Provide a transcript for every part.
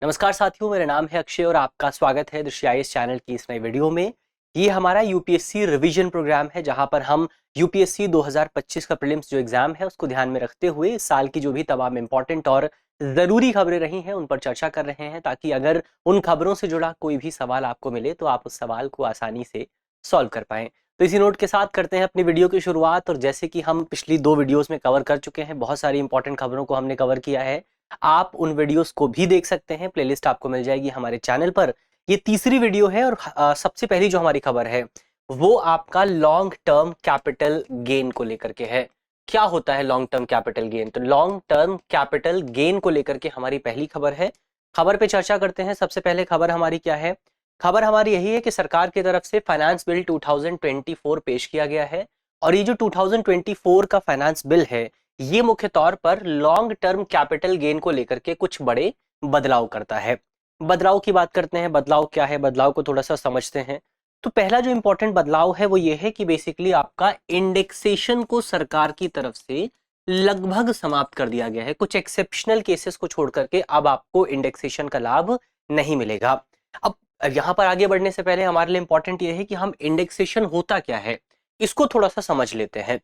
नमस्कार साथियों, मेरा नाम है अक्षय और आपका स्वागत है दृश्याइस चैनल की इस नई वीडियो में। ये हमारा यूपीएससी रिवीजन प्रोग्राम है जहां पर हम यूपीएससी 2025 का प्रीलिम्स जो एग्जाम है उसको ध्यान में रखते हुए इस साल की जो भी तमाम इंपॉर्टेंट और जरूरी खबरें रही हैं उन पर चर्चा कर रहे हैं, ताकि अगर उन खबरों से जुड़ा कोई भी सवाल आपको मिले तो आप उस सवाल को आसानी से सॉल्व कर पाएं। तो इसी नोट के साथ करते हैं अपनी वीडियो की शुरुआत। और जैसे कि हम पिछली 2 वीडियोस में कवर कर चुके हैं, बहुत सारी इंपॉर्टेंट खबरों को हमने कवर किया है। आप उन वीडियोस को भी देख सकते हैं, प्लेलिस्ट आपको मिल जाएगी हमारे चैनल पर। ये तीसरी वीडियो है और सबसे पहली जो हमारी खबर है वो आपका लॉन्ग टर्म कैपिटल गेन को लेकर के है। क्या होता है लॉन्ग टर्म कैपिटल गेन? तो लॉन्ग टर्म कैपिटल गेन को लेकर के हमारी पहली खबर है। खबर पे चर्चा करते हैं। सबसे पहले खबर हमारी क्या है? खबर हमारी यही है कि सरकार की तरफ से फाइनेंस बिल 2024 पेश किया गया है और ये जो 2024 का फाइनेंस बिल है ये मुख्य तौर पर लॉन्ग टर्म कैपिटल गेन को लेकर के कुछ बड़े बदलाव करता है। बदलाव की बात करते हैं। बदलाव क्या है, बदलाव को थोड़ा सा समझते हैं। तो पहला जो इंपॉर्टेंट बदलाव है वो ये है कि बेसिकली आपका इंडेक्सेशन को सरकार की तरफ से लगभग समाप्त कर दिया गया है। कुछ एक्सेप्शनल केसेस को छोड़ करके अब आपको इंडेक्सेशन का लाभ नहीं मिलेगा। अब यहां पर आगे बढ़ने से पहले हमारे लिए इंपॉर्टेंट ये है कि हम इंडेक्सेशन होता क्या है इसको थोड़ा सा समझ लेते हैं।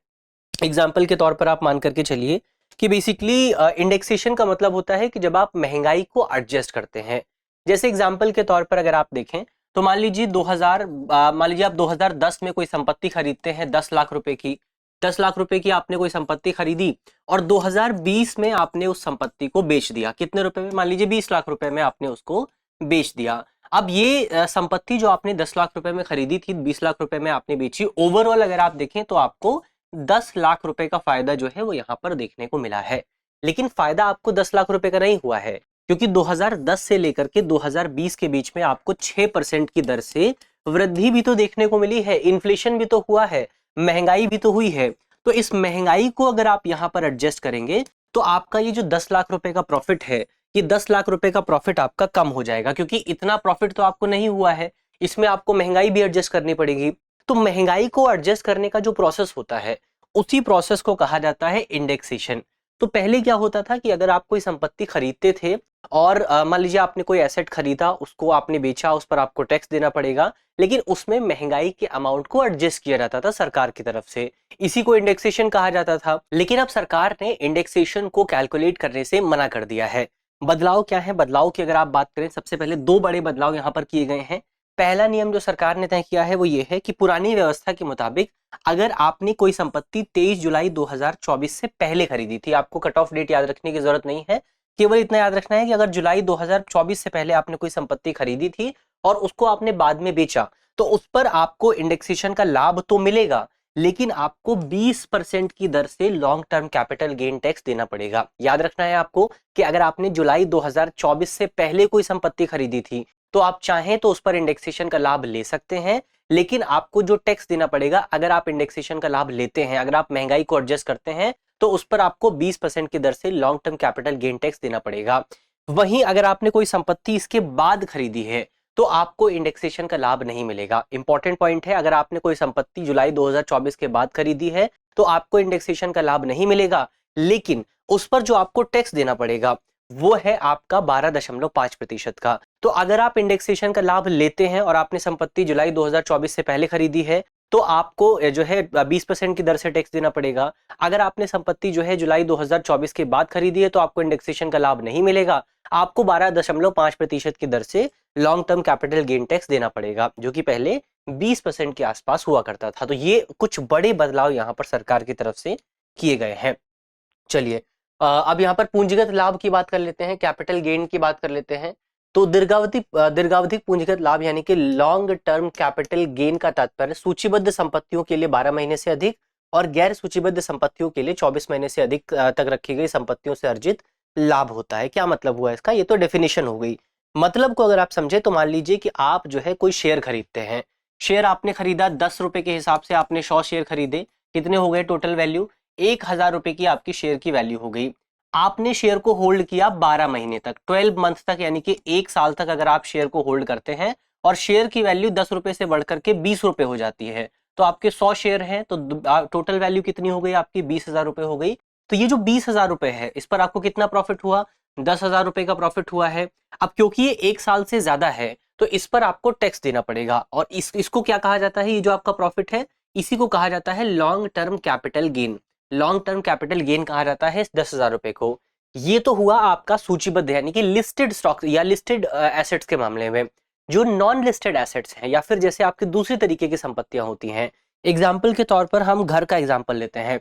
एग्जाम्पल के तौर पर आप मान करके चलिए कि बेसिकली इंडेक्सेशन का मतलब होता है कि जब आप महंगाई को एडजस्ट करते हैं। जैसे एग्जाम्पल के तौर पर अगर आप देखें तो मान लीजिए आप 2010 में कोई संपत्ति खरीदते हैं 10 लाख रुपए की। 10 लाख रुपए की आपने कोई संपत्ति खरीदी और 2020 में आपने उस संपत्ति को बेच दिया। कितने रुपए में? मान लीजिए 20 लाख रुपए में आपने उसको बेच दिया। अब ये संपत्ति जो आपने 10 लाख रुपए में खरीदी थी 20 लाख रुपए में आपने बेची। ओवरऑल अगर आप देखें तो आपको 10 लाख रुपए का फायदा जो है वो यहां पर देखने को मिला है। लेकिन फायदा आपको 10 लाख रुपए का नहीं हुआ है, क्योंकि 2010 से लेकर के 2020 के बीच में आपको 6% की दर से वृद्धि भी तो देखने को मिली है, इन्फ्लेशन भी तो हुआ है, महंगाई भी तो हुई है। तो इस महंगाई को अगर आप यहां पर एडजस्ट करेंगे तो आपका ये जो 10 लाख रुपए का प्रॉफिट है, ये 10 लाख रुपए का प्रॉफिट आपका कम हो जाएगा, क्योंकि इतना प्रॉफिट तो आपको नहीं हुआ है। इसमें आपको महंगाई भी एडजस्ट करनी पड़ेगी। तो महंगाई को एडजस्ट करने का जो प्रोसेस होता है उसी प्रोसेस को कहा जाता है इंडेक्सेशन। तो पहले क्या होता था कि अगर आप कोई संपत्ति खरीदते थे और मान लीजिए आपने कोई एसेट खरीदा, उसको आपने बेचा, उस पर आपको टैक्स देना पड़ेगा, लेकिन उसमें महंगाई के अमाउंट को एडजस्ट किया जाता था सरकार की तरफ से। इसी को इंडेक्सेशन कहा जाता था। लेकिन अब सरकार ने इंडेक्सेशन को कैलकुलेट करने से मना कर दिया है। बदलाव क्या है? बदलाव की अगर आप बात करें, सबसे पहले 2 बड़े बदलाव यहां पर किए गए हैं। पहला नियम जो सरकार ने तय किया है वो ये है कि पुरानी व्यवस्था के मुताबिक अगर आपने कोई संपत्ति 23 जुलाई 2024 से पहले खरीदी थी, आपको कट ऑफ डेट याद रखने की जरूरत नहीं है, केवल इतना याद रखना है कि अगर जुलाई 2024 से पहले आपने कोई संपत्ति खरीदी थी और उसको आपने बाद में बेचा तो उस पर आपको इंडेक्सेशन का लाभ तो मिलेगा, लेकिन आपको 20% की दर से long term capital gain tax देना पड़ेगा। याद रखना है आपको कि अगर आपने जुलाई 2024 से पहले कोई संपत्ति खरीदी थी तो आप चाहें तो उस पर इंडेक्सेशन का लाभ ले सकते हैं, लेकिन आपको जो टैक्स देना पड़ेगा, अगर आप इंडेक्सेशन का लाभ लेते हैं, अगर आप महंगाई को एडजस्ट करते हैं तो उस पर आपको 20% की दर से long term capital gain tax देना पड़ेगा। वहीं अगर आपने कोई संपत्ति इसके बाद खरीदी है तो आपको इंडेक्सेशन का लाभ नहीं मिलेगा। इंपॉर्टेंट पॉइंट है, अगर आपने कोई संपत्ति जुलाई 2024 के बाद खरीदी है तो आपको इंडेक्सेशन का लाभ नहीं मिलेगा, लेकिन उस पर जो आपको टैक्स देना पड़ेगा वो है आपका 12.5% का। तो अगर आप इंडेक्सेशन का लाभ लेते हैं और आपने संपत्ति जुलाई 2024 से पहले खरीदी है तो आपको जो है 20% की दर से टैक्स देना पड़ेगा। अगर आपने संपत्ति जो है जुलाई 2024 के बाद खरीदी है तो आपको इंडेक्सेशन का लाभ नहीं मिलेगा, आपको 12.5% की दर से long term capital gain tax देना पड़ेगा, जो कि पहले 20% के आसपास हुआ करता था। तो ये कुछ बड़े बदलाव यहाँ पर सरकार की तरफ से किए गए हैं। चलिए अब यहाँ पर पूंजीगत लाभ की बात कर लेते हैं, कैपिटल गेन की बात कर लेते हैं। तो दीर्घावधिक पूंजीगत लाभ यानी कि लॉन्ग टर्म कैपिटल गेन का तात्पर्य सूचीबद्ध संपत्तियों के लिए 12 महीने से अधिक और गैर सूचीबद्ध संपत्तियों के लिए 24 महीने से अधिक तक रखी गई संपत्तियों से अर्जित लाभ होता है। क्या मतलब हुआ इसका? ये तो डेफिनेशन हो गई। मतलब को अगर आप समझे तो मान लीजिए कि आप जो है कोई शेयर खरीदते हैं। शेयर आपने खरीदा 10 रुपए के हिसाब से, आपने 100 शेयर खरीदे। कितने हो गए टोटल वैल्यू? 1000 रुपए की आपकी शेयर की वैल्यू हो गई। आपने शेयर को होल्ड किया 12 महीने तक, 12 मंथ तक, यानी कि 1 साल तक अगर आप शेयर को होल्ड करते हैं और शेयर की वैल्यू 10 रुपए से बढ़कर के 20 रुपए हो जाती है, तो आपके 100 शेयर हैं तो टोटल वैल्यू कितनी हो गई? आपकी 20,000 रुपए हो गई। तो ये जो 20,000 रुपए है इस पर आपको कितना प्रॉफिट हुआ? 10,000 रुपए का प्रॉफिट हुआ है। अब क्योंकि ये 1 साल से ज्यादा है तो इस पर आपको टैक्स देना पड़ेगा, और इसको क्या कहा जाता है, ये जो आपका प्रॉफिट है इसी को कहा जाता है long term capital gain. Long term capital gain कहा जाता है इस 10,000 रुपए को। ये तो हुआ आपका सूचीबद्ध यानी कि लिस्टेड स्टॉक या लिस्टेड एसेट्स के मामले में। जो नॉन लिस्टेड एसेट्स हैं या फिर जैसे आपके दूसरी तरीके की संपत्तियां होती हैं, एग्जाम्पल के तौर पर हम घर का एग्जाम्पल लेते हैं।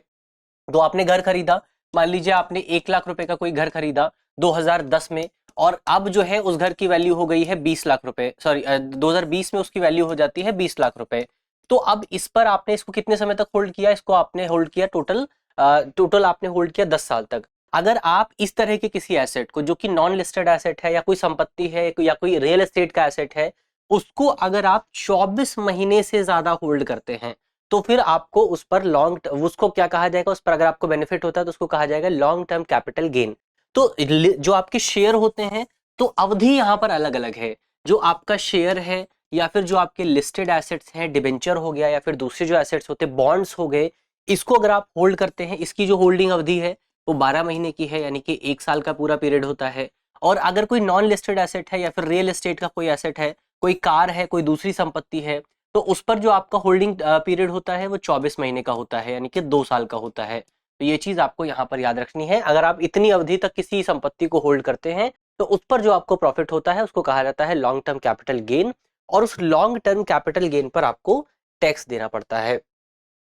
तो आपने घर खरीदा, मान लीजिए आपने 1 लाख रुपए का कोई घर खरीदा 2010 में, और अब जो है उस घर की वैल्यू हो गई है 20 लाख रुपए, सॉरी 2020 में उसकी वैल्यू हो जाती है 20 लाख रुपए। तो अब इस पर आपने इसको कितने समय तक होल्ड किया, इसको आपने होल्ड किया टोटल आपने होल्ड किया 10 साल तक। अगर आप इस तरह के किसी एसेट को जो कि नॉन लिस्टेड एसेट है या कोई संपत्ति है या कोई रियल एस्टेट का एसेट है, उसको अगर आप 24 महीने से ज्यादा होल्ड करते हैं तो फिर आपको उस पर उसको क्या कहा जाएगा, उस पर अगर आपको बेनिफिट होता है तो उसको कहा जाएगा लॉन्ग टर्म कैपिटल गेन। तो जो आपके शेयर होते हैं तो अवधि यहाँ पर अलग अलग है। जो आपका शेयर है या फिर जो आपके लिस्टेड एसेट्स हैं, डिबेंचर हो गया या फिर दूसरे जो एसेट्स होते हैं बॉन्ड्स हो गए, इसको अगर आप होल्ड करते हैं, इसकी जो होल्डिंग अवधि है वो 12 महीने की है, यानी कि 1 साल का पूरा पीरियड होता है। और अगर कोई नॉन लिस्टेड एसेट है या फिर रियल एस्टेट का कोई एसेट है, कोई कार है, कोई दूसरी संपत्ति है, तो उस पर जो आपका होल्डिंग पीरियड होता है वो 24 महीने का होता है, यानी कि 2 साल का होता है। तो ये चीज आपको यहाँ पर याद रखनी है। अगर आप इतनी अवधि तक किसी संपत्ति को होल्ड करते हैं तो उस पर जो आपको प्रॉफिट होता है उसको कहा जाता है लॉन्ग टर्म कैपिटल गेन, और उस लॉन्ग टर्म कैपिटल गेन पर आपको टैक्स देना पड़ता है।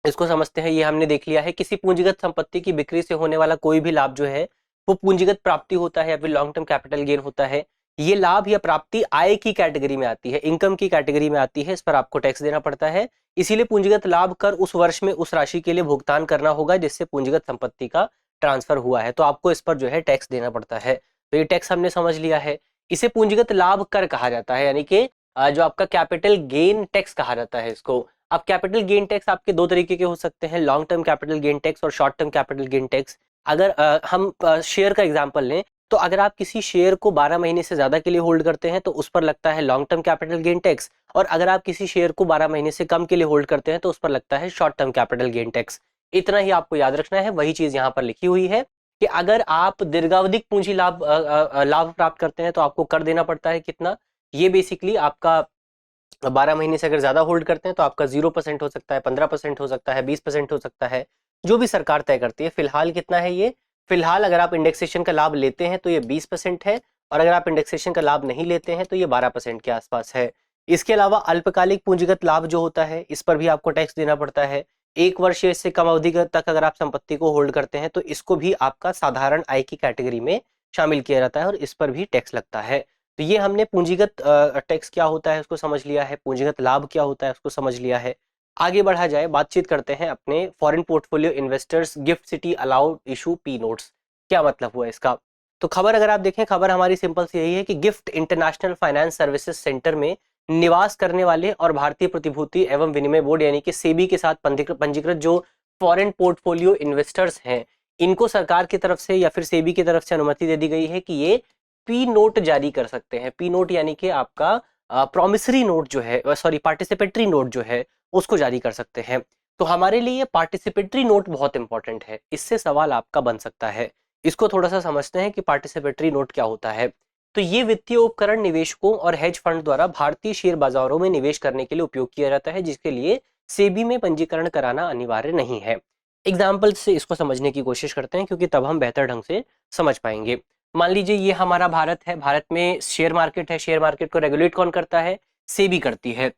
इसको समझते हैं। ये हमने देख लिया है किसी पूंजीगत संपत्ति की बिक्री से होने वाला कोई भी लाभ जो है वो पूंजीगत प्राप्ति होता है या फिर लॉन्ग टर्म कैपिटल गेन होता है। ये लाभ या प्राप्ति आय की कैटेगरी में आती है, इनकम की कैटेगरी में आती है, इस पर आपको टैक्स देना पड़ता है। इसीलिए पूंजीगत लाभ कर उस वर्ष में उस राशि के लिए भुगतान करना होगा जिससे पूंजीगत संपत्ति का ट्रांसफर हुआ है, तो आपको इस पर जो है टैक्स देना पड़ता है। तो ये टैक्स हमने समझ लिया है। इसे पूंजीगत लाभ कर कहा जाता है, यानी कि जो आपका कैपिटल गेन टैक्स कहा जाता है इसको। अब कैपिटल गेन टैक्स आपके दो तरीके के हो सकते हैं, long term capital gain tax और short term capital gain tax. अगर हम शेयर का एग्जांपल लें तो अगर आप किसी शेयर को 12 महीने से ज्यादा के लिए होल्ड करते हैं तो उस पर लगता है long term capital gain tax, और अगर आप किसी शेयर को 12 महीने से कम के लिए होल्ड करते हैं तो उस पर लगता है short term capital gain tax. इतना ही आपको याद रखना है। वही चीज यहाँ पर लिखी हुई है कि अगर आप दीर्घावधिक पूंजी लाभ प्राप्त करते हैं तो आपको कर देना पड़ता है कितना। ये बेसिकली आपका 12 महीने से अगर ज्यादा होल्ड करते हैं तो आपका 0% हो सकता है, 15% हो सकता है, 20% हो सकता है, जो भी सरकार तय करती है। फिलहाल कितना है ये, फिलहाल अगर आप इंडेक्सेशन का लाभ लेते हैं तो ये 20% है, और अगर आप इंडेक्सेशन का लाभ नहीं लेते हैं तो ये 12% के आसपास है। इसके अलावा अल्पकालिक पूंजीगत लाभ जो होता है इस पर भी आपको टैक्स देना पड़ता है। 1 वर्ष या इससे कम अवधि तक अगर आप संपत्ति को होल्ड करते हैं तो इसको भी आपका साधारण आय की कैटेगरी में शामिल किया जाता है और इस पर भी टैक्स लगता है। तो ये हमने पूंजीगत टैक्स क्या होता है उसको समझ लिया है, पूंजीगत लाभ क्या होता है उसको समझ लिया है। आगे बढ़ा जाए, बातचीत करते हैं अपने foreign portfolio investors gift city allowed issue P notes. क्या मतलब हुआ इसका? तो खबर अगर आप देखें, खबर हमारी सिंपल सी यही है कि gift international finance services centre में निवास करने वाले और भारतीय प्रतिभूति एवं विनिमय बोर्ड यानी कि सेबी के साथ पंजीकृत जो फॉरेन पोर्टफोलियो इन्वेस्टर्स हैं, इनको सरकार की तरफ से या फिर सेबी की तरफ से अनुमति दे दी गई है कि ये पी नोट जारी कर सकते हैं। पी नोट यानी कि आपका प्रॉमिसरी नोट जो है, सॉरी पार्टिसिपेटरी नोट जो है उसको जारी कर सकते हैं। तो हमारे लिए पार्टिसिपेटरी नोट बहुत इंपॉर्टेंट है, इससे सवाल आपका बन सकता है। इसको थोड़ा सा समझते हैं कि पार्टिसिपेटरी नोट क्या होता है। तो ये वित्तीय उपकरण निवेशकों और हेज फंड द्वारा भारतीय शेयर बाजारों में निवेश करने के लिए उपयोग किया जाता है, जिसके लिए सेबी में पंजीकरण कराना अनिवार्य नहीं है। एग्जाम्पल से इसको समझने की कोशिश करते हैं क्योंकि तब हम बेहतर ढंग से समझ पाएंगे। मान लीजिए ये हमारा भारत है, भारत में शेयर मार्केट है, शेयर मार्केट को रेगुलेट कौन करता है? सेबी करती है।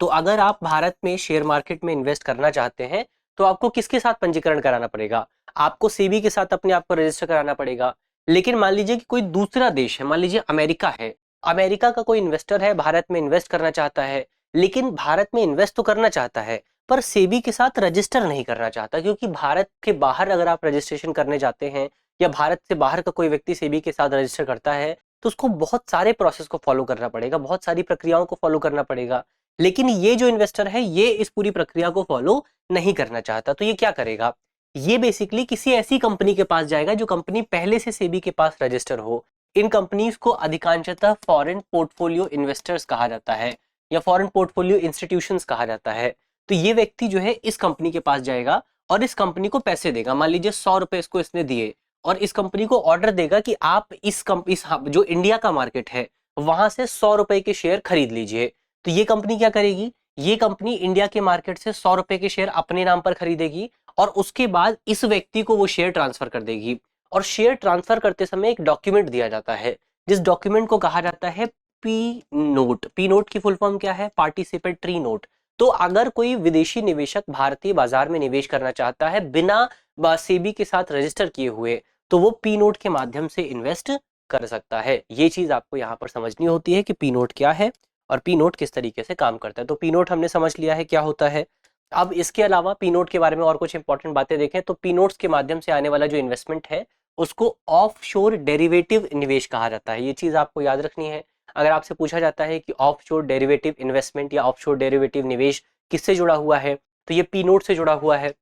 तो अगर आप भारत में शेयर मार्केट में इन्वेस्ट करना चाहते हैं तो आपको किसके साथ पंजीकरण कराना पड़ेगा? आपको सेबी के साथ अपने आप को रजिस्टर कराना पड़ेगा। लेकिन मान लीजिए कि कोई दूसरा देश है, मान लीजिए अमेरिका है, अमेरिका का कोई इन्वेस्टर है, भारत में इन्वेस्ट करना चाहता है, लेकिन भारत में इन्वेस्ट तो करना चाहता है पर सेबी के साथ रजिस्टर नहीं करना चाहता, क्योंकि भारत के बाहर अगर आप रजिस्ट्रेशन करने जाते हैं या भारत से बाहर का कोई व्यक्ति सेबी के साथ रजिस्टर करता है तो उसको बहुत सारे प्रोसेस को फॉलो करना पड़ेगा, बहुत सारी प्रक्रियाओं को फॉलो करना पड़ेगा। लेकिन ये जो इन्वेस्टर है ये इस पूरी प्रक्रिया को फॉलो नहीं करना चाहता, तो ये क्या करेगा? ये बेसिकली किसी ऐसी कंपनी के पास जाएगा जो कंपनी पहले से सेबी के पास रजिस्टर हो। इन कंपनीज को अधिकांशतः फॉरेन पोर्टफोलियो इन्वेस्टर्स कहा जाता है या फॉरेन पोर्टफोलियो इंस्टीट्यूशंस कहा जाता है। तो ये व्यक्ति जो है इस कंपनी के पास जाएगा और इस कंपनी को पैसे देगा। मान लीजिए 100 रुपए इसको इसने दिए और इस कंपनी को ऑर्डर देगा कि आप इस जो इंडिया का मार्केट है वहां से 100 रुपए के शेयर खरीद लीजिए। तो ये कंपनी क्या करेगी, ये कंपनी इंडिया के मार्केट से 100 रुपए के शेयर अपने नाम पर खरीदेगी और उसके बाद इस व्यक्ति को वो शेयर ट्रांसफर कर देगी। और शेयर ट्रांसफर करते समय एक डॉक्यूमेंट दिया जाता है, जिस डॉक्यूमेंट को कहा जाता है पी नोट। पी नोट की फुल फॉर्म क्या है, पार्टिसिपेटरी नोट। तो अगर कोई विदेशी निवेशक भारतीय बाजार में निवेश करना चाहता है बिना सेबी के साथ रजिस्टर किए हुए, तो वो पी नोट के माध्यम से इन्वेस्ट कर सकता है। ये चीज आपको यहाँ पर समझनी होती है कि पी नोट क्या है और पी नोट किस तरीके से काम करता है। तो पी नोट हमने समझ लिया है क्या होता है। अब इसके अलावा पी नोट के बारे में और कुछ इंपॉर्टेंट बातें देखें तो पी नोट्स के माध्यम से आने वाला जो इन्वेस्टमेंट है उसको ऑफशोर डेरिवेटिव निवेश कहा जाता है। ये चीज आपको याद रखनी है। अगर आपसे पूछा जाता है कि ऑफशोर डेरिवेटिव इन्वेस्टमेंट या ऑफशोर डेरिवेटिव निवेश किससे जुड़ा हुआ है, तो ये पी नोट से जुड़ा हुआ है।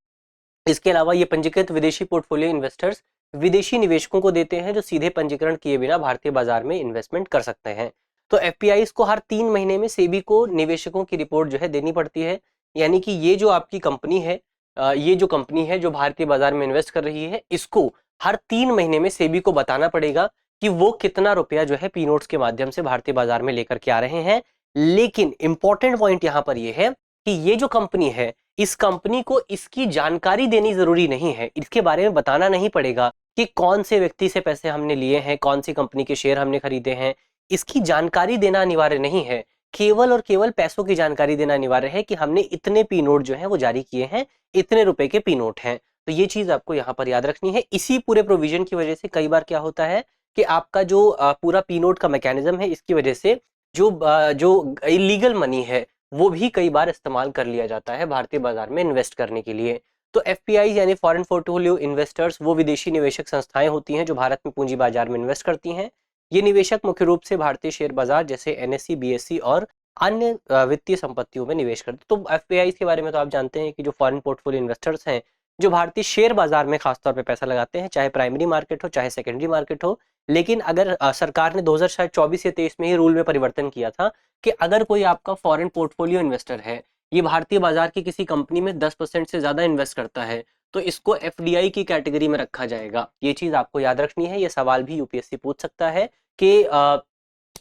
इसके अलावा ये पंजीकृत विदेशी पोर्टफोलियो इन्वेस्टर्स विदेशी निवेशकों को देते हैं जो सीधे पंजीकरण किए बिना भारतीय बाजार में इन्वेस्टमेंट कर सकते हैं। तो एफपीआई को हर 3 महीने में सेबी को निवेशकों की रिपोर्ट जो है देनी पड़ती है। यानी कि ये जो आपकी कंपनी है, ये जो कंपनी है जो भारतीय बाजार में इन्वेस्ट कर रही है, इसको हर 3 महीने में सेबी को बताना पड़ेगा कि वो कितना रुपया जो है पी नोट्स के माध्यम से भारतीय बाजार में लेकर के आ रहे हैं। लेकिन इंपॉर्टेंट पॉइंट यहां पर यह है कि ये जो कंपनी है, इस कंपनी को इसकी जानकारी देनी जरूरी नहीं है, इसके बारे में बताना नहीं पड़ेगा कि कौन से व्यक्ति से पैसे हमने लिए हैं, कौन सी कंपनी के शेयर हमने खरीदे हैं। इसकी जानकारी देना अनिवार्य नहीं है, केवल और केवल पैसों की जानकारी देना अनिवार्य है कि हमने इतने पी नोट जो है वो जारी किए हैं, इतने रुपए के पी नोट हैं। तो ये चीज आपको यहाँ पर याद रखनी है। इसी पूरे प्रोविजन की वजह से कई बार क्या होता है कि आपका जो पूरा पी नोट का मैकेनिज्म है, इसकी वजह से जो इलीगल मनी है वो भी कई बार इस्तेमाल कर लिया जाता है भारतीय बाजार में इन्वेस्ट करने के लिए। तो एफपीआई यानी फॉरेन पोर्टफोलियो इन्वेस्टर्स वो विदेशी निवेशक संस्थाएं होती हैं जो भारत में पूंजी बाजार में इन्वेस्ट करती हैं। ये निवेशक मुख्य रूप से भारतीय शेयर बाजार जैसे एनएससी, बीएसई और अन्य वित्तीय संपत्तियों में निवेश करते हैं। तो एफपीआई के बारे में तो आप जानते हैं कि जो फॉरेन पोर्टफोलियो इन्वेस्टर्स हैं जो भारतीय शेयर बाजार में खासतौर पर पैसा लगाते हैं, चाहे प्राइमरी मार्केट हो चाहे सेकेंडरी मार्केट हो। लेकिन अगर सरकार ने 2024 या 23 में ही रूल में परिवर्तन किया था कि अगर कोई आपका फॉरेन पोर्टफोलियो इन्वेस्टर है, ये भारतीय बाजार की किसी कंपनी में 10% से ज्यादा इन्वेस्ट करता है, तो इसको एफडीआई की कैटेगरी में रखा जाएगा। ये चीज आपको याद रखनी है। ये सवाल भी यूपीएससी पूछ सकता है कि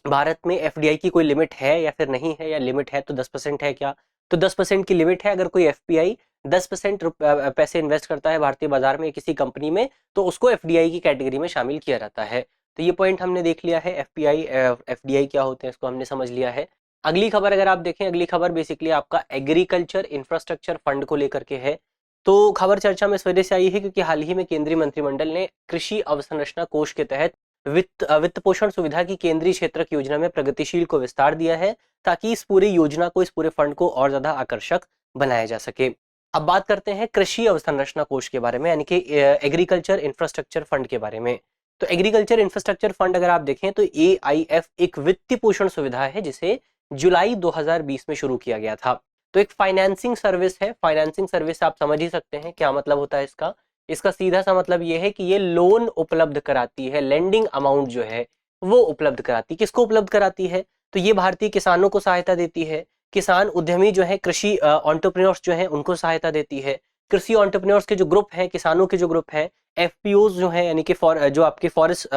भारत में एफडीआई की कोई लिमिट है या फिर नहीं है, या लिमिट है तो 10% है क्या। तो 10% की लिमिट है। अगर कोई एफपीआई 10% पैसे इन्वेस्ट करता है भारतीय बाजार में किसी कंपनी में, तो उसको एफडीआई की कैटेगरी में शामिल किया जाता है। तो ये पॉइंट हमने देख लिया है, एफपीआई एफडीआई क्या होते हैं इसको हमने समझ लिया है। अगली खबर अगर आप देखें, अगली खबर बेसिकली आपका एग्रीकल्चर इंफ्रास्ट्रक्चर फंड को लेकर के है। तो खबर चर्चा में इस वजह से आई है क्योंकि हाल ही में केंद्रीय मंत्रिमंडल ने कृषि अवसंरचना कोष के तहत वित्त पोषण सुविधा की केंद्रीय क्षेत्रक योजना में प्रगतिशील को विस्तार दिया है, ताकि इस पूरी योजना को, इस पूरे फंड को और ज्यादा आकर्षक बनाया जा सके। अब बात करते हैं कृषि अवसंरचना कोष के बारे में, यानी कि एग्रीकल्चर इंफ्रास्ट्रक्चर फंड के बारे में। तो एग्रीकल्चर इंफ्रास्ट्रक्चर फंड अगर आप देखें तो एआईएफ एक वित्तीय पोषण सुविधा है जिसे जुलाई 2020 में शुरू किया गया था। तो एक फाइनेंसिंग सर्विस है। फाइनेंसिंग सर्विस आप समझ ही सकते हैं क्या मतलब होता है इसका। इसका सीधा सा मतलब ये है कि ये लोन उपलब्ध कराती है, लेंडिंग अमाउंट जो है वो उपलब्ध कराती है। किसको उपलब्ध कराती है, तो ये भारतीय किसानों को सहायता देती है। किसान उद्यमी जो है, कृषि एंटरप्रेन्योर्स जो है उनको सहायता देती है। कृषि एंटरप्रेन्योर्स के जो ग्रुप हैं, किसानों के जो ग्रुप हैं, एफपीओज जो है यानी कि जो आपके फॉरेस्ट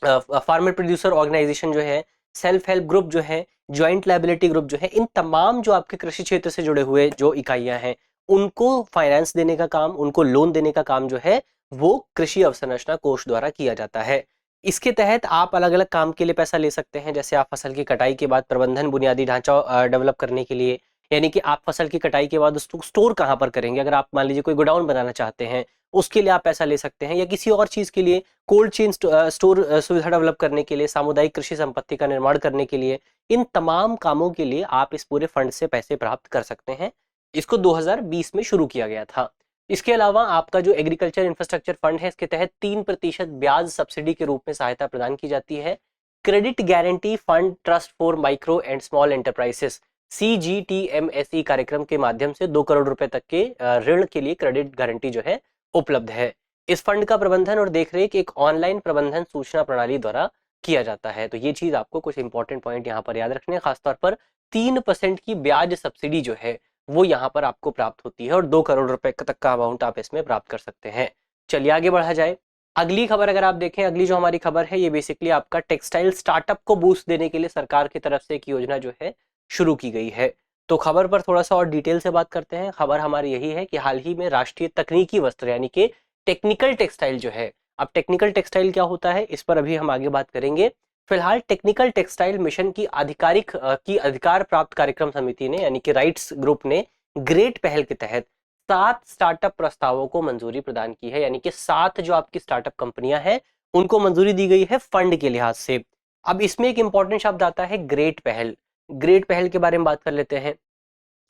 फार्मर प्रोड्यूसर ऑर्गेनाइजेशन जो है, सेल्फ हेल्प ग्रुप जो है, ज्वाइंट लायबिलिटी ग्रुप जो है, इन तमाम जो आपके कृषि क्षेत्र से जुड़े हुए जो इकाइयां हैं उनको फाइनेंस देने का काम, उनको लोन देने का काम जो है वो कृषि अवसंरचना कोष द्वारा किया जाता है। इसके तहत आप अलग अलग काम के लिए पैसा ले सकते हैं। जैसे आप फसल की कटाई के बाद प्रबंधन बुनियादी ढांचा डेवलप करने के लिए, यानी कि आप फसल की कटाई के बाद उसको स्टोर कहाँ पर करेंगे, अगर आप मान लीजिए कोई गोडाउन बनाना चाहते हैं उसके लिए आप पैसा ले सकते हैं, या किसी और चीज के लिए कोल्ड चेन स्टोर सुविधा डेवलप करने के लिए, सामुदायिक कृषि संपत्ति का निर्माण करने के लिए, इन तमाम कामों के लिए आप इस पूरे फंड से पैसे प्राप्त कर सकते हैं। इसको 2020 में शुरू किया गया था। इसके अलावा आपका जो एग्रीकल्चर इंफ्रास्ट्रक्चर फंड है, इसके तहत 3% ब्याज सब्सिडी के रूप में सहायता प्रदान की जाती है। Credit guarantee fund trust for micro and small enterprises CGTMSE कार्यक्रम के माध्यम से 2 करोड़ रुपए तक के ऋण के लिए क्रेडिट गारंटी जो है उपलब्ध है। इस फंड का प्रबंधन और देखरेख एक ऑनलाइन प्रबंधन सूचना प्रणाली द्वारा किया जाता है। तो ये चीज आपको कुछ इंपॉर्टेंट पॉइंट यहाँ पर याद रखने हैं। खासतौर पर 3% की ब्याज सब्सिडी जो है वो यहाँ पर आपको प्राप्त होती है और 2 करोड़ रुपए तक का अमाउंट आप इसमें प्राप्त कर सकते हैं। चलिए आगे बढ़ा जाए। अगली खबर अगर आप देखें, अगली जो हमारी खबर है ये बेसिकली आपका टेक्सटाइल स्टार्टअप को बूस्ट देने के लिए सरकार की तरफ से एक योजना जो है शुरू की गई है। तो खबर पर थोड़ा सा और डिटेल से बात करते हैं। खबर हमारी यही है कि हाल ही में राष्ट्रीय तकनीकी वस्त्र यानी कि टेक्निकल टेक्सटाइल जो है, अब टेक्निकल टेक्सटाइल क्या होता है इस पर अभी हम आगे बात करेंगे। फिलहाल टेक्निकल टेक्सटाइल मिशन की आधिकारिक की अधिकार प्राप्त कार्यक्रम समिति ने यानी कि राइट्स ग्रुप ने ग्रेट पहल के तहत 7 स्टार्टअप प्रस्तावों को मंजूरी प्रदान की है, यानी कि 7 जो आपकी स्टार्टअप कंपनियां हैं उनको मंजूरी दी गई है फंड के लिहाज से। अब इसमें एक इंपॉर्टेंट शब्द आता है ग्रेट पहल। ग्रेट पहल के बारे में बात कर लेते हैं।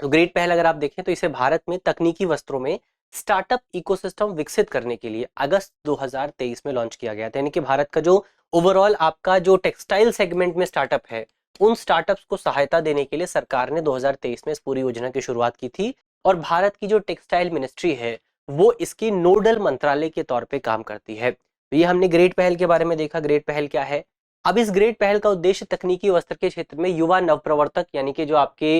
तो ग्रेट पहल अगर आप देखें तो इसे भारत में तकनीकी वस्त्रों में स्टार्टअप इकोसिस्टम विकसित करने के लिए अगस्त 2023 में लॉन्च किया गया था। यानी कि भारत का जो ओवरऑल आपका जो टेक्सटाइल सेगमेंट में स्टार्टअप है, उन स्टार्टअप्स को सहायता देने के लिए सरकार ने 2023 में इस पूरी योजना की शुरुआत की थी। और भारत की जो टेक्सटाइल मिनिस्ट्री है वो इसकी नोडल मंत्रालय के तौर पे काम करती है। तो ये हमने ग्रेट पहल के बारे में देखा। ग्रेट पहल क्या है? अब इस ग्रेट पहल का उद्देश्य तकनीकी वस्त्र के क्षेत्र में युवा नवप्रवर्तक यानी कि जो आपके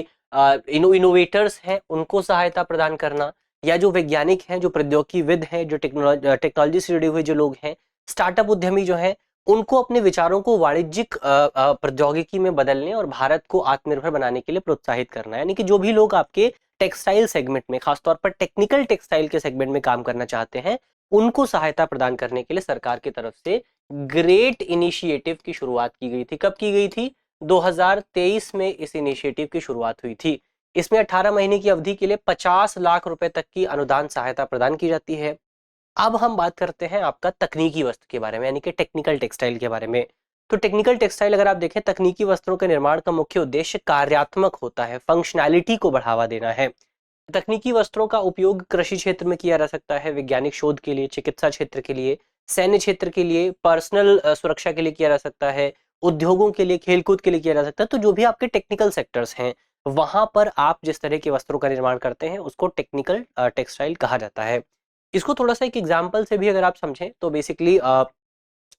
इनोवेटर्स हैं उनको सहायता प्रदान करना, या जो वैज्ञानिक हैं, जो प्रौद्योगिकीविद हैं, जो टेक्नोलॉजी से जुड़े हुए जो लोग हैं, स्टार्टअप उद्यमी जो हैं, उनको अपने विचारों को वाणिज्यिक प्रौद्योगिकी में बदलने और भारत को आत्मनिर्भर बनाने के लिए प्रोत्साहित करना। यानी कि जो भी लोग आपके टेक्सटाइल सेगमेंट में, खासतौर पर टेक्निकल टेक्सटाइल के सेगमेंट में काम करना चाहते हैं, उनको सहायता प्रदान करने के लिए सरकार की तरफ से ग्रेट इनिशिएटिव की शुरुआत की गई थी। कब की गई थी? 2023 में इस इनिशिएटिव की शुरुआत हुई थी। इसमें 18 महीने की अवधि के लिए 50 लाख रुपए तक की अनुदान सहायता प्रदान की जाती है। अब हम बात करते हैं आपका तकनीकी वस्त्र के बारे में, यानी कि टेक्निकल टेक्सटाइल के बारे में। तो टेक्निकल टेक्सटाइल अगर आप देखें, तकनीकी वस्त्रों के निर्माण का मुख्य उद्देश्य कार्यात्मक होता है, फंक्शनैलिटी को बढ़ावा देना है। तकनीकी वस्त्रों का उपयोग कृषि क्षेत्र में किया जा सकता है, वैज्ञानिक शोध के लिए, चिकित्सा क्षेत्र के लिए, सैन्य क्षेत्र के लिए, पर्सनल सुरक्षा के लिए किया जा सकता है, उद्योगों के लिए, खेलकूद के लिए किया जा सकता है। तो जो भी आपके टेक्निकल सेक्टर्स हैं वहां पर आप जिस तरह के वस्त्रों का निर्माण करते हैं उसको टेक्निकल टेक्सटाइल कहा जाता है। इसको थोड़ा सा एक एग्जाम्पल से भी अगर आप समझें तो बेसिकली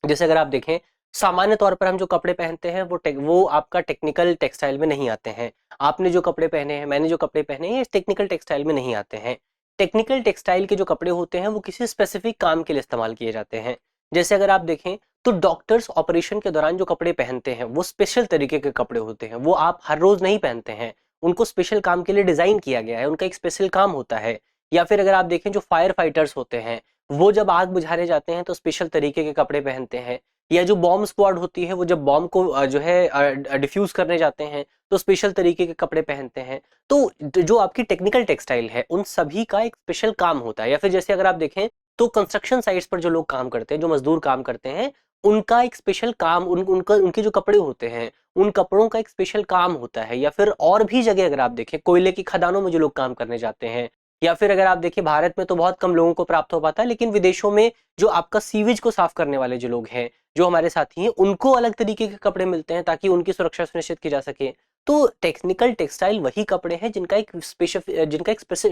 जैसे अगर आप देखें, सामान्य तौर पर हम जो कपड़े पहनते हैं वो आपका टेक्निकल टेक्सटाइल में नहीं आते हैं। आपने जो कपड़े पहने हैं, मैंने जो कपड़े पहने हैं, ये टेक्निकल टेक्सटाइल में नहीं आते हैं। टेक्निकल टेक्सटाइल के जो कपड़े होते हैं वो किसी स्पेसिफिक काम के लिए इस्तेमाल किए जाते हैं। जैसे अगर आप देखें तो डॉक्टर्स ऑपरेशन के दौरान जो कपड़े पहनते हैं वो स्पेशल तरीके के कपड़े होते हैं, वो आप हर रोज नहीं पहनते हैं। उनको स्पेशल काम के लिए डिजाइन किया गया है, उनका एक स्पेशल काम होता है। या फिर अगर आप देखें जो फायर फाइटर्स होते हैं वो जब आग बुझाने जाते हैं तो स्पेशल तरीके के कपड़े पहनते हैं। या जो बॉम्ब स्क्वाड होती है वो जब बॉम्ब को जो है डिफ्यूज करने जाते हैं तो स्पेशल तरीके के कपड़े पहनते हैं। तो जो आपकी टेक्निकल टेक्सटाइल है उन सभी का एक स्पेशल काम होता है। या फिर जैसे अगर आप देखें तो कंस्ट्रक्शन साइट्स पर जो लोग काम करते हैं, जो मजदूर काम करते हैं, उनका एक स्पेशल काम, उनके जो कपड़े होते हैं उन कपड़ों का एक स्पेशल काम होता है। या फिर और भी जगह अगर आप देखें, कोयले की खदानों में जो लोग काम करने जाते हैं, या फिर अगर आप देखिए भारत में तो बहुत कम लोगों को प्राप्त हो पाता है, लेकिन विदेशों में जो आपका सीवेज को साफ करने वाले जो लोग हैं, जो हमारे साथी हैं, उनको अलग तरीके के कपड़े मिलते हैं ताकि उनकी सुरक्षा सुनिश्चित की जा सके। तो टेक्निकल टेक्सटाइल वही कपड़े हैं जिनका एक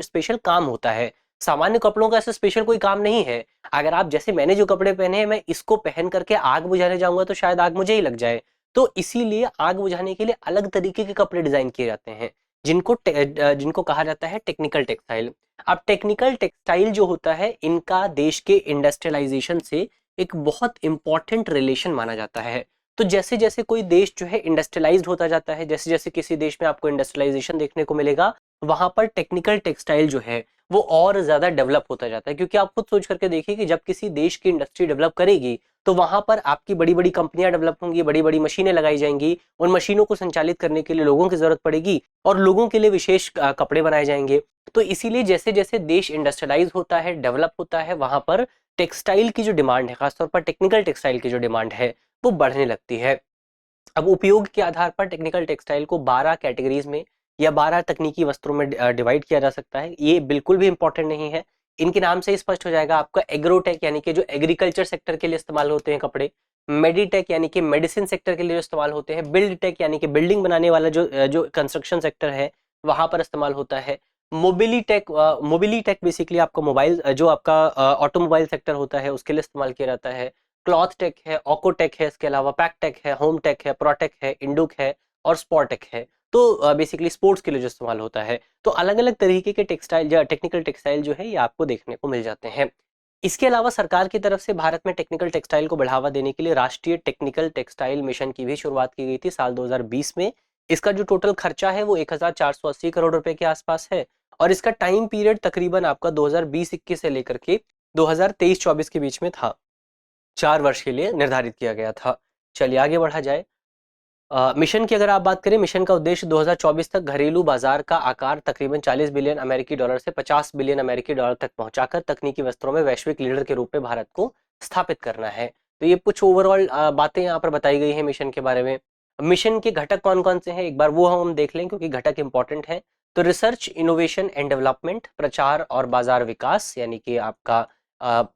स्पेशल काम होता है। सामान्य कपड़ों का ऐसा स्पेशल कोई काम नहीं है। अगर आप, जैसे मैंने जो कपड़े पहने हैं, मैं इसको पहन करके आग बुझाने जाऊंगा तो शायद आग मुझे ही लग जाए। तो इसीलिए आग बुझाने के लिए अलग तरीके के कपड़े डिजाइन किए जाते हैं जिनको कहा जाता है टेक्निकल टेक्सटाइल। अब टेक्निकल टेक्सटाइल जो होता है इनका देश के इंडस्ट्रियलाइजेशन से एक बहुत इंपॉर्टेंट रिलेशन माना जाता है। तो जैसे जैसे कोई देश जो है इंडस्ट्रियलाइज्ड होता जाता है, जैसे जैसे किसी देश में आपको इंडस्ट्रियलाइजेशन देखने को मिलेगा, वहां पर टेक्निकल टेक्सटाइल जो है वो और ज्यादा डेवलप होता जाता है। क्योंकि आप खुद सोच करके देखिए कि जब किसी देश की इंडस्ट्री डेवलप करेगी तो वहां पर आपकी बड़ी बड़ी कंपनियां डेवलप होंगी, बड़ी बड़ी मशीनें लगाई जाएंगी, उन मशीनों को संचालित करने के लिए लोगों की जरूरत पड़ेगी और लोगों के लिए विशेष कपड़े बनाए जाएंगे। तो इसीलिए जैसे जैसे देश इंडस्ट्रियलाइज होता है, डेवलप होता है, वहां पर टेक्सटाइल की जो डिमांड है, खासतौर पर टेक्निकल टेक्सटाइल की जो डिमांड है वो बढ़ने लगती है। अब उपयोग के आधार पर टेक्निकल टेक्सटाइल को 12 कैटेगरीज में या 12 तकनीकी वस्त्रों में डिवाइड किया जा सकता है। ये बिल्कुल भी इंपॉर्टेंट नहीं है। इनके नाम से स्पष्ट हो जाएगा आपका एग्रोटेक यानी कि जो एग्रीकल्चर सेक्टर के लिए इस्तेमाल होते हैं कपड़े, मेडिटेक यानी कि मेडिसिन सेक्टर के लिए जो इस्तेमाल होते हैं, बिल्ड टेक यानी कि बिल्डिंग बनाने वाला जो कंस्ट्रक्शन सेक्टर है वहां पर इस्तेमाल होता है, मोबिली टेक बेसिकली आपका मोबाइल, जो आपका ऑटोमोबाइल सेक्टर होता है उसके लिए इस्तेमाल किया जाता है, क्लॉथ टेक है, ऑकोटेक है, इसके अलावा पैक टेक है, होम टेक है, प्रोटेक है, इंडुक है और स्पॉटेक है। तो बेसिकली स्पोर्ट्स के लिए जो इस्तेमाल होता है। तो अलग अलग तरीके के टेक्सटाइल, टेक्निकल टेक्सटाइल जो है ये आपको देखने को मिल जाते हैं। इसके अलावा सरकार की तरफ से भारत में टेक्निकल टेक्सटाइल को बढ़ावा देने के लिए राष्ट्रीय टेक्निकल टेक्सटाइल मिशन की भी शुरुआत की गई थी साल 2020 में। इसका जो टोटल खर्चा है वो 1480 करोड़ रुपए के आसपास है, और इसका टाइम पीरियड तकरीबन आपका 2020-21 से लेकर के 2023-24 के बीच में था। 4 वर्ष के लिए निर्धारित किया गया था। चलिए आगे बढ़ा जाए। मिशन की अगर आप बात करें, मिशन का उद्देश्य 2024 तक घरेलू बाजार का आकार तकरीबन 40 बिलियन अमेरिकी डॉलर से 50 बिलियन अमेरिकी डॉलर तक पहुंचाकर तकनीकी वस्त्रों में वैश्विक लीडर के रूप में भारत को स्थापित करना है। तो ये कुछ ओवरऑल बातें यहाँ पर बताई गई हैं मिशन के बारे में। मिशन के घटक कौन कौन से हैं एक बार वो हम देख लें, क्योंकि घटक इंपॉर्टेंट है। तो रिसर्च, इनोवेशन एंड डेवलपमेंट, प्रचार और बाजार विकास यानी कि आपका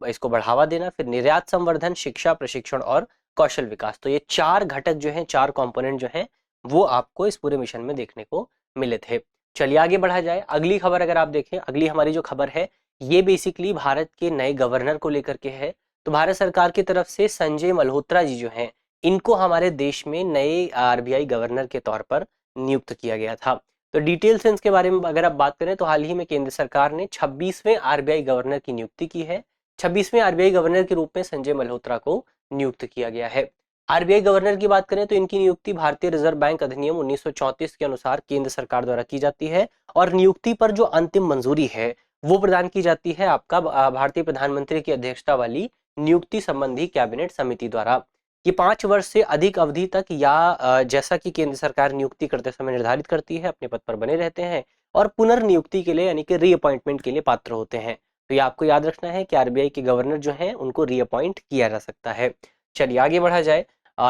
इसको बढ़ावा देना, फिर निर्यात संवर्धन, शिक्षा, प्रशिक्षण और कौशल विकास। तो ये 4 घटक जो हैं, 4 कंपोनेंट जो हैं, वो आपको इस पूरे मिशन में देखने को मिले थे। चलिए आगे बढ़ा जाए। अगली खबर अगर आप देखें, अगली हमारी जो खबर है ये बेसिकली भारत के नए गवर्नर को लेकर के है। तो भारत सरकार की तरफ से संजय मल्होत्रा जी जो हैं, इनको हमारे देश में नए आरबीआई गवर्नर के तौर पर नियुक्त किया गया था। तो डिटेल से इसके बारे में अगर आप बात करें तो हाल ही में केंद्र सरकार ने 26वें आरबीआई गवर्नर की नियुक्ति की है। 26वें आरबीआई गवर्नर के रूप में संजय मल्होत्रा को नियुक्त किया गया है। आरबीआई गवर्नर की बात करें तो इनकी नियुक्ति भारतीय रिजर्व बैंक अधिनियम 1934 के अनुसार केंद्र सरकार द्वारा की जाती है, और नियुक्ति पर जो अंतिम मंजूरी है वो प्रदान की जाती है आपका भारतीय प्रधानमंत्री की अध्यक्षता वाली नियुक्ति संबंधी कैबिनेट समिति द्वारा। ये 5 वर्ष से अधिक अवधि तक या जैसा कि केंद्र सरकार नियुक्ति करते समय निर्धारित करती है अपने पद पर बने रहते हैं, और पुनर्नियुक्ति के लिए यानी कि रीअपॉइंटमेंट के लिए पात्र होते हैं। तो ये आपको याद रखना है कि आरबीआई के गवर्नर जो हैं उनको रीअपॉइंट किया जा सकता है। चलिए आगे बढ़ा जाए।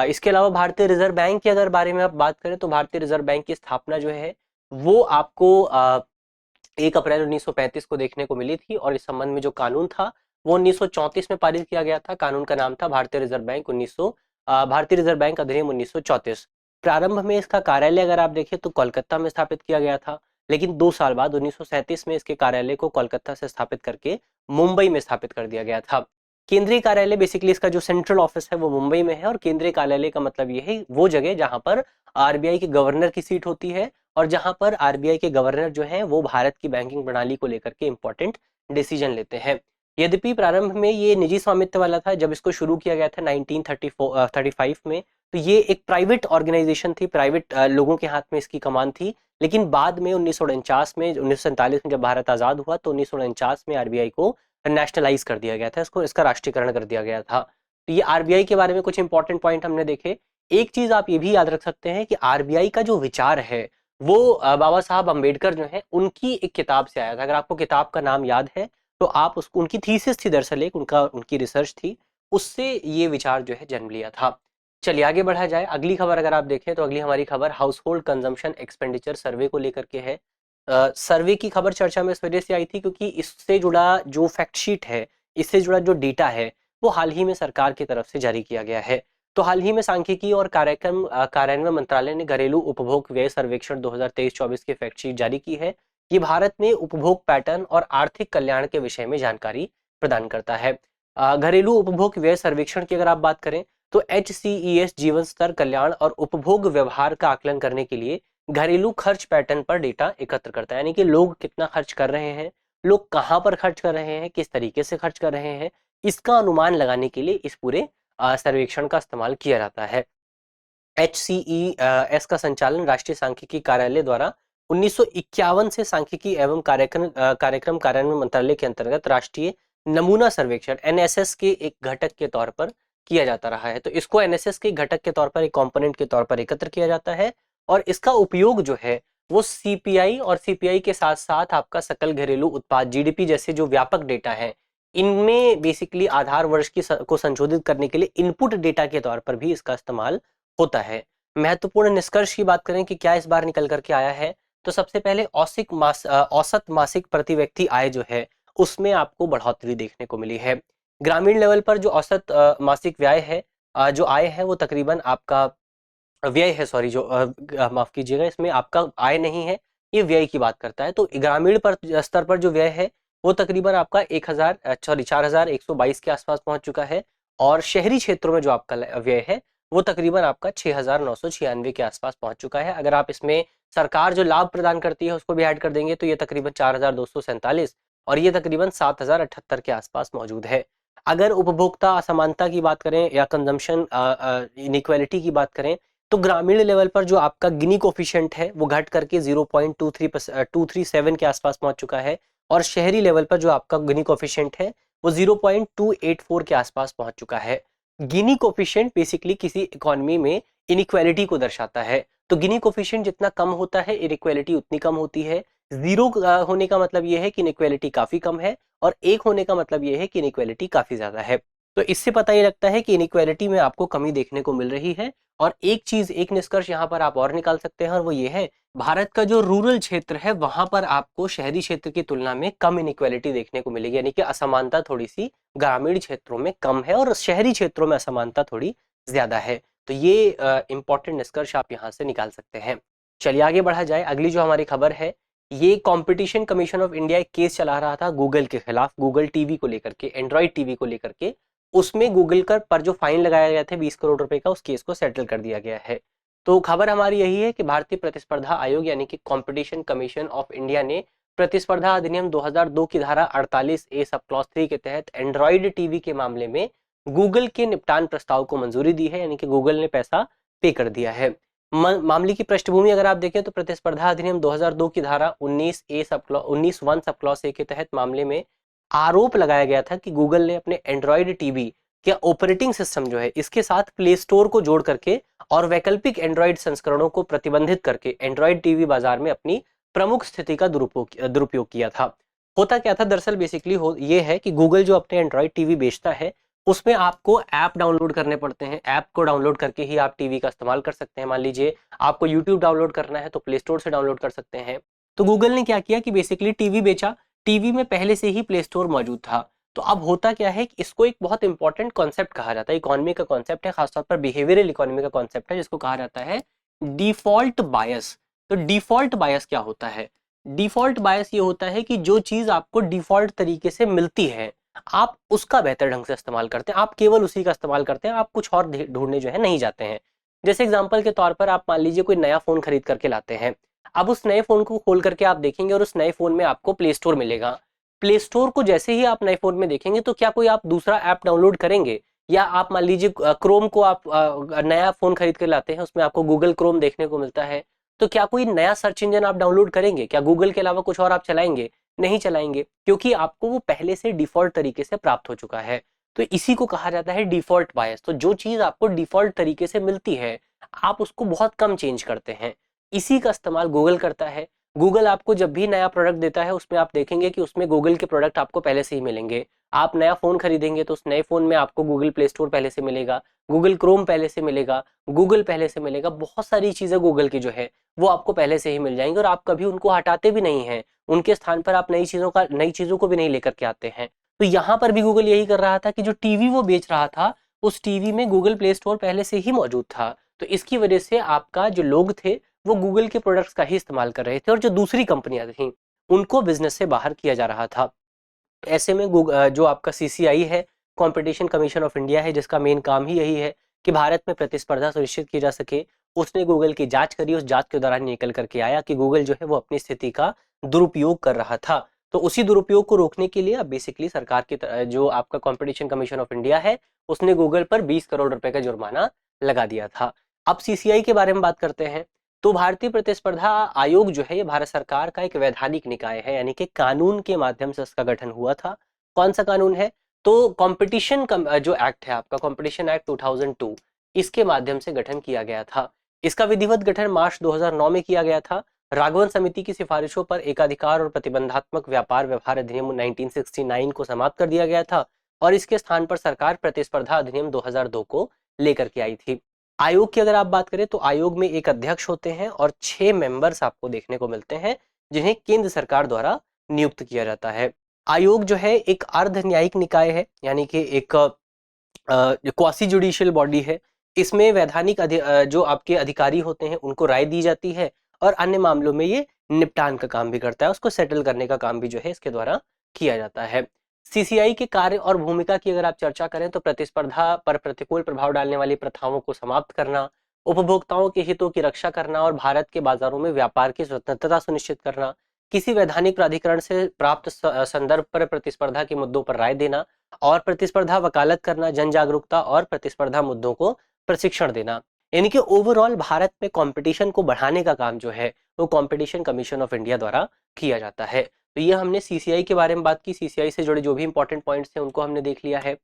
इसके अलावा भारतीय रिजर्व बैंक के अगर बारे में आप बात करें तो भारतीय रिजर्व बैंक की स्थापना जो है वो आपको 1 अप्रैल 1935 को देखने को मिली थी, और इस संबंध में जो कानून था वो 1934 में पारित किया गया था। कानून का नाम था भारतीय रिजर्व बैंक भारतीय रिजर्व बैंक अधिनियम 1934। प्रारंभ में इसका कार्यालय अगर आप देखें तो कोलकाता में स्थापित किया गया था, लेकिन 2 साल बाद 1937 में इसके कार्यालय को कोलकाता से स्थापित करके मुंबई में स्थापित कर दिया गया था। केंद्रीय कार्यालय बेसिकली इसका जो सेंट्रल ऑफिस है वो मुंबई में है, और केंद्रीय कार्यालय का मतलब ये है वो जगह जहां पर आरबीआई के गवर्नर की सीट होती है, और जहां पर आरबीआई के गवर्नर जो हैं वो भारत की बैंकिंग प्रणाली को लेकर के इंपॉर्टेंट डिसीजन लेते हैं। यद्यपि प्रारंभ में ये निजी स्वामित्व वाला था, जब इसको शुरू किया गया था 1935 में, तो ये एक प्राइवेट ऑर्गेनाइजेशन थी, प्राइवेट लोगों के हाथ में इसकी कमान थी। लेकिन बाद में 1947 में जब भारत आजाद हुआ तो 1949 में आरबीआई को नेशनलाइज कर दिया गया था, इसका राष्ट्रीयकरण कर दिया गया था। तो ये आरबीआई के बारे में कुछ इंपॉर्टेंट पॉइंट हमने देखे। एक चीज आप ये भी याद रख सकते हैं कि आरबीआई का जो विचार है वो बाबा साहब अम्बेडकर जो है उनकी एक किताब से आया था। अगर आपको किताब का नाम याद है तो आप उसको, उनकी थीसिस थी दरअसल, एक उनकी रिसर्च थी, उससे ये विचार जो है जन्म लिया था। चलिए आगे बढ़ा जाए। अगली खबर अगर आप देखें तो अगली हमारी खबर हाउस होल्ड कंजम्पशन एक्सपेंडिचर सर्वे को लेकर के है। सर्वे की खबर चर्चा में इस वजह से आई थी क्योंकि इससे जुड़ा जो फैक्ट शीट है, इससे जुड़ा जो डेटा है वो हाल ही में सरकार की तरफ से जारी किया गया है। तो हाल ही में सांख्यिकी और कार्यान्वयन मंत्रालय ने घरेलू उपभोग व्यय सर्वेक्षण 2023-24 की फैक्ट शीट जारी की है। ये भारत में उपभोग पैटर्न और आर्थिक कल्याण के विषय में जानकारी प्रदान करता है। घरेलू उपभोग व्यय सर्वेक्षण की अगर आप बात करें तो HCES जीवन स्तर, कल्याण और उपभोग व्यवहार का आकलन करने के लिए घरेलू खर्च पैटर्न पर डेटा एकत्र करता है, यानी कि लोग कितना खर्च कर रहे हैं, लोग कहाँ पर खर्च कर रहे हैं, किस तरीके से खर्च कर रहे हैं, इसका अनुमान लगाने के लिए इस पूरे सर्वेक्षण का इस्तेमाल किया जाता है। HCES का संचालन राष्ट्रीय सांख्यिकी कार्यालय द्वारा 1951 से सांख्यिकी एवं कार्यक्रम कार्यान्वयन मंत्रालय के अंतर्गत राष्ट्रीय नमूना सर्वेक्षण NSS के एक घटक के तौर पर किया जाता रहा है। तो इसको NSS के घटक के तौर पर, एक कंपोनेंट के तौर पर एकत्र किया जाता है, और इसका उपयोग जो है वो CPI और CPI के साथ साथ आपका सकल घरेलू उत्पाद GDP जैसे जो व्यापक डेटा है इनमें बेसिकली आधार वर्ष को संशोधित करने के लिए इनपुट डेटा के तौर पर भी इसका इस्तेमाल होता है। महत्वपूर्ण निष्कर्ष की बात करें कि क्या इस बार निकल करके आया है, तो सबसे पहले औसत मासिक प्रति व्यक्ति आय जो है उसमें आपको बढ़ोतरी देखने को मिली है। ग्रामीण लेवल पर जो औसत मासिक व्यय है, जो आय है वो तकरीबन आपका व्यय है, सॉरी, जो माफ कीजिएगा, इसमें आपका आय नहीं है, ये व्यय की बात करता है। तो ग्रामीण पर स्तर पर जो व्यय है वो तकरीबन आपका 4122 के आसपास पहुंच चुका है, और शहरी क्षेत्रों में जो आपका व्यय है वो तकरीबन आपका 6996 के आसपास पहुंच चुका है। अगर आप इसमें सरकार जो लाभ प्रदान करती है उसको भी ऐड कर देंगे तो ये तकरीबन 4247, और ये तकरीबन 7078 के आसपास मौजूद है। अगर उपभोक्ता असमानता की बात करें या कंजम्पशन इनइक्वालिटी की बात करें, तो ग्रामीण लेवल पर जो आपका गिनी कोफिशिएंट है वो घट करके 0.237 के आसपास पहुंच चुका है, और शहरी लेवल पर जो आपका गिनी कोफिशिएंट है वो 0.284 के आसपास पहुंच चुका है। गिनी कोफिशिएंट बेसिकली किसी इकोनॉमी में इनइक्वालिटी को दर्शाता है। तो गिनी कोफिशिएंट जितना कम होता है इनइक्वालिटी उतनी कम होती है। 0 होने का मतलब यह है कि इनइक्वालिटी काफी कम है, और 1 होने का मतलब यह है कि इनइक्वालिटी काफी ज्यादा है। तो इससे पता ये लगता है कि इनइक्वालिटी में आपको कमी देखने को मिल रही है। और एक निष्कर्ष यहाँ पर आप और निकाल सकते हैं, और वो ये है, भारत का जो रूरल क्षेत्र है वहां पर आपको शहरी क्षेत्र की तुलना में कम इनइक्वालिटी देखने को मिलेगी, यानी कि असमानता थोड़ी सी ग्रामीण क्षेत्रों में कम है और शहरी क्षेत्रों में असमानता थोड़ी ज्यादा है। तो ये इंपॉर्टेंट निष्कर्ष आप यहाँ से निकाल सकते हैं। चलिए आगे बढ़ा जाए। अगली जो हमारी खबर है, ये कंपटीशन कमीशन ऑफ इंडिया एक केस चला रहा था गूगल के खिलाफ, गूगल टीवी को लेकर के, एंड्रॉइड टीवी को लेकर के। उसमें गूगल पर जो फाइन लगाया गया था 20 करोड़ रुपए का, उस केस को सेटल कर दिया गया है। तो खबर हमारी यही है कि भारतीय प्रतिस्पर्धा आयोग यानी कि कंपटीशन कमीशन ऑफ इंडिया ने प्रतिस्पर्धा अधिनियम 2002 की धारा 48A सब क्लॉज 3 के तहत एंड्रॉइड टीवी के मामले में गूगल के निपटान प्रस्ताव को मंजूरी दी है, यानी कि गूगल ने पैसा पे कर दिया है। मामले की पृष्ठभूमि अगर आप देखें तो प्रतिस्पर्धा अधिनियम 2002 की धारा 19(1) सब क्लॉज ए के तहत मामले में आरोप लगाया गया था कि गूगल ने अपने एंड्रॉइड टीवी के ऑपरेटिंग सिस्टम जो है इसके साथ प्ले स्टोर को जोड़ करके और वैकल्पिक एंड्रॉइड संस्करणों को प्रतिबंधित करके एंड्रॉइड टीवी बाजार में अपनी प्रमुख स्थिति का दुरुपयोग किया था। होता क्या था दरअसल, बेसिकली ये है कि गूगल जो अपने एंड्रॉइड टीवी बेचता है उसमें आपको ऐप डाउनलोड करने पड़ते हैं। ऐप को डाउनलोड करके ही आप टीवी का इस्तेमाल कर सकते हैं। मान लीजिए आपको यूट्यूब डाउनलोड करना है तो प्ले स्टोर से डाउनलोड कर सकते हैं। तो गूगल ने क्या किया कि बेसिकली टीवी बेचा, टीवी में पहले से ही प्ले स्टोर मौजूद था। तो अब होता क्या है कि इसको एक बहुत इंपॉर्टेंट कॉन्सेप्ट कहा जाता है, इकोनॉमी का कॉन्सेप्ट है, खासतौर पर बिहेवियरल इकोनॉमी का कॉन्सेप्ट है, जिसको कहा जाता है डिफॉल्ट बायस। तो डिफॉल्ट बायस क्या होता है? डिफॉल्ट बायस ये होता है कि जो चीज आपको डिफॉल्ट तरीके से मिलती है आप उसका बेहतर ढंग से इस्तेमाल करते हैं, आप केवल उसी का इस्तेमाल करते हैं, आप कुछ और ढूंढने जो है नहीं जाते हैं। जैसे एग्जांपल के तौर पर आप मान लीजिए कोई नया फोन खरीद करके लाते हैं। अब उस नए फोन को खोल करके आप देखेंगे और उस नए फोन में आपको प्ले स्टोर मिलेगा। प्ले स्टोर को जैसे ही आप नए फोन में देखेंगे तो क्या कोई आप दूसरा ऐप डाउनलोड करेंगे? या आप मान लीजिए क्रोम को आप नया फोन खरीद कर लाते हैं, उसमें आपको गूगल क्रोम देखने को मिलता है, तो क्या कोई नया सर्च इंजन आप डाउनलोड करेंगे? क्या गूगल के अलावा कुछ और आप चलाएंगे? नहीं चलाएंगे, क्योंकि आपको वो पहले से डिफॉल्ट तरीके से प्राप्त हो चुका है। तो इसी को कहा जाता है डिफॉल्ट बायस। तो जो चीज आपको डिफॉल्ट तरीके से मिलती है आप उसको बहुत कम चेंज करते हैं। इसी का इस्तेमाल गूगल करता है। गूगल आपको जब भी नया प्रोडक्ट देता है उसमें आप देखेंगे कि उसमें गूगल के प्रोडक्ट आपको पहले से ही मिलेंगे। आप नया फोन खरीदेंगे तो उस नए फोन में आपको गूगल प्ले स्टोर पहले से मिलेगा, गूगल क्रोम पहले से मिलेगा, गूगल पहले से मिलेगा, बहुत सारी चीजें गूगल की जो है वो आपको पहले से ही मिल जाएंगी और आप कभी उनको हटाते भी नहीं हैं। उनके स्थान पर आप नई चीजों को भी नहीं लेकर के आते हैं। तो यहाँ पर भी गूगल यही कर रहा था कि जो टीवी वो बेच रहा था उस टीवी में गूगल प्ले स्टोर पहले से ही मौजूद था। तो इसकी वजह से आपका जो लोग थे वो गूगल के प्रोडक्ट्स का ही इस्तेमाल कर रहे थे और जो दूसरी कंपनियां थी उनको बिजनेस से बाहर किया जा रहा था। ऐसे में जो आपका सीसीआई है, कंपटीशन कमीशन ऑफ इंडिया है, जिसका मेन काम ही यही है कि भारत में प्रतिस्पर्धा सुनिश्चित की जा सके, उसने गूगल की जांच करी। उस जांच के दौरान निकल करके आया कि गूगल जो है वो अपनी स्थिति का दुरुपयोग कर रहा था। तो उसी दुरुपयोग को रोकने के लिए अब बेसिकली सरकार की जो आपका कंपटीशन कमीशन ऑफ इंडिया है उसने गूगल पर 20 करोड़ रुपए का जुर्माना लगा दिया था। अब सीसीआई के बारे में बात करते हैं। तो भारतीय प्रतिस्पर्धा आयोग जो है ये भारत सरकार का एक वैधानिक निकाय है, यानी कि कानून के माध्यम से इसका गठन हुआ था। कौन सा कानून है? तो कंपटीशन जो एक्ट है आपका, कंपटीशन एक्ट 2002, इसके माध्यम से गठन किया गया था। इसका विधिवत गठन मार्च 2009 में किया गया था। राघवन समिति की सिफारिशों पर एकाधिकार और प्रतिबंधात्मक व्यापार व्यवहार अधिनियम 1969 को समाप्त कर दिया गया था और इसके स्थान पर सरकार प्रतिस्पर्धा अधिनियम 2002 को लेकर के आई थी। आयोग की अगर आप बात करें तो आयोग में एक अध्यक्ष होते हैं और 6 मेंबर्स आपको देखने को मिलते हैं जिन्हें केंद्र सरकार द्वारा नियुक्त किया जाता है। आयोग जो है एक अर्ध न्यायिक निकाय है, यानी कि एक क्वासी जुडिशियल बॉडी है। इसमें वैधानिक जो आपके अधिकारी होते हैं उनको राय दी जाती है और अन्य मामलों में ये निपटान का काम भी करता है, उसको सेटल करने का काम भी जो है इसके द्वारा किया जाता है। सीसीआई के कार्य और भूमिका की अगर आप चर्चा करें तो प्रतिस्पर्धा पर प्रतिकूल प्रभाव डालने वाली प्रथाओं को समाप्त करना, उपभोक्ताओं के हितों की रक्षा करना और भारत के बाजारों में व्यापार की स्वतंत्रता सुनिश्चित करना, किसी वैधानिक प्राधिकरण से प्राप्त संदर्भ पर प्रतिस्पर्धा के मुद्दों पर राय देना और प्रतिस्पर्धा वकालत करना, जन जागरूकता और प्रतिस्पर्धा मुद्दों को प्रशिक्षण देना। यानी कि ओवरऑल भारत में कंपटीशन को बढ़ाने का काम जो है वो कंपटीशन कमीशन ऑफ इंडिया द्वारा किया जाता है। तो ये हमने सीसीआई के बारे में बात की, सीसीआई से जुड़े जो भी इंपॉर्टेंट पॉइंट्स थे उनको हमने देख लिया है।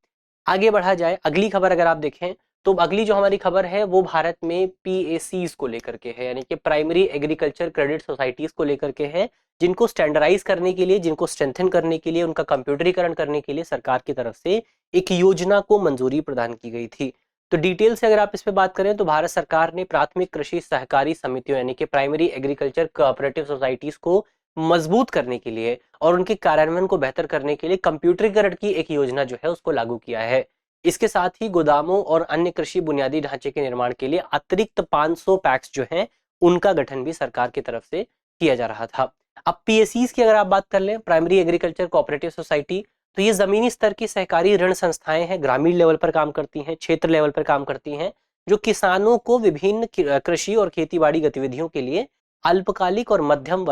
आगे बढ़ा जाए, अगली खबर अगर आप देखें तो अगली जो हमारी खबर है वो भारत में पीएसीज को लेकर के है, यानी कि प्राइमरी एग्रीकल्चर क्रेडिट सोसाइटीज को लेकर के है, जिनको स्टैंडर्डाइज करने के लिए, जिनको स्ट्रेंथन करने के लिए, उनका कंप्यूटरीकरण करने के लिए सरकार की तरफ से एक योजना को मंजूरी प्रदान की गई थी। तो डिटेल से अगर आप इस पे बात करें तो भारत सरकार ने प्राथमिक कृषि सहकारी समितियों यानी कि प्राइमरी एग्रीकल्चर कोऑपरेटिव सोसाइटीज को मजबूत करने के लिए और उनके कार्यान्वयन को बेहतर करने के लिए कंप्यूटरीकरण की एक योजना जो है उसको लागू किया है। इसके साथ ही गोदामों और अन्य कृषि बुनियादी ढांचे के निर्माण के लिए अतिरिक्त 500 पैक्स जो हैं उनका गठन भी सरकार की तरफ से किया जा रहा था। अब पीएसईज की अगर आप बात कर लें, प्राइमरी एग्रीकल्चर कोऑपरेटिव सोसाइटी, तो ये जमीनी स्तर की सहकारी ऋण संस्थाएं हैं, ग्रामीण लेवल पर काम करती हैं, क्षेत्र लेवल पर काम करती हैं, जो किसानों को विभिन्न कृषि और खेतीबाड़ी गतिविधियों के लिए अल्पकालिक और मध्यम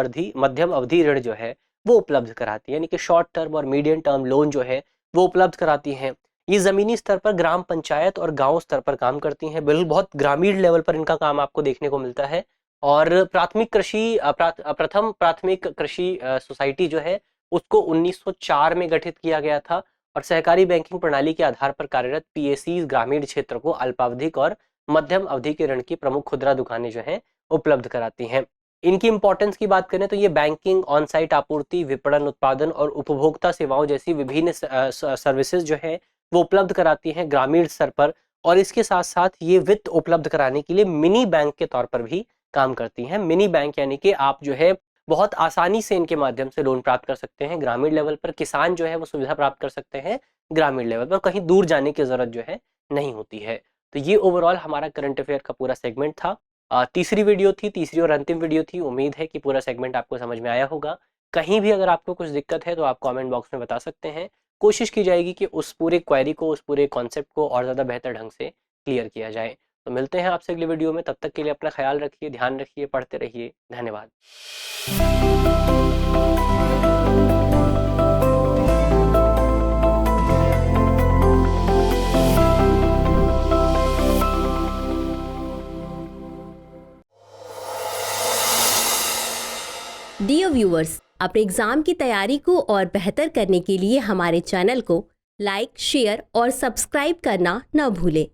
अवधि ऋण जो है वो उपलब्ध कराती है, यानी कि शॉर्ट टर्म और मीडियम टर्म लोन जो है वो उपलब्ध कराती हैं। ये जमीनी स्तर पर ग्राम पंचायत और गांव स्तर पर काम करती हैं, बिल्कुल बहुत ग्रामीण लेवल पर इनका काम आपको देखने को मिलता है। और प्रथम प्राथमिक कृषि सोसाइटी जो है उसको 1904 में गठित किया गया था और सहकारी बैंकिंग प्रणाली के आधार पर कार्यरत पीएसी ग्रामीण क्षेत्र को अल्पावधिक और मध्यम अवधि के ऋण की प्रमुख खुदरा दुकानें जो हैं उपलब्ध कराती हैं। इनकी इंपॉर्टेंस की बात करें तो ये बैंकिंग, ऑन साइट आपूर्ति, विपणन, उत्पादन और उपभोक्ता सेवाओं जैसी विभिन्न सर्विसेज जो है वो उपलब्ध कराती हैं ग्रामीण स्तर पर। और इसके साथ साथ ये वित्त उपलब्ध कराने के लिए मिनी बैंक के तौर पर भी काम करती हैं। मिनी बैंक यानी कि आप जो है बहुत आसानी से इनके माध्यम से लोन प्राप्त कर सकते हैं ग्रामीण लेवल पर, किसान जो है वो सुविधा प्राप्त कर सकते हैं ग्रामीण लेवल पर, कहीं दूर जाने की जरूरत जो है नहीं होती है। तो ये ओवरऑल हमारा करंट अफेयर का पूरा सेगमेंट था। तीसरी वीडियो थी, तीसरी और अंतिम वीडियो थी। उम्मीद है कि पूरा सेगमेंट आपको समझ में आया होगा। कहीं भी अगर आपको कुछ दिक्कत है तो आप कमेंट बॉक्स में बता सकते हैं। कोशिश की जाएगी कि उस पूरे क्वेरी को, उस पूरे कॉन्सेप्ट को और ज़्यादा बेहतर ढंग से क्लियर किया जाए। तो मिलते हैं आपसे अगली वीडियो में, तब तक के लिए अपना ख्याल रखिए, ध्यान रखिए, पढ़ते रहिए। धन्यवाद। डियर व्यूअर्स, अपने एग्जाम की तैयारी को और बेहतर करने के लिए हमारे चैनल को लाइक, शेयर और सब्सक्राइब करना न भूलें।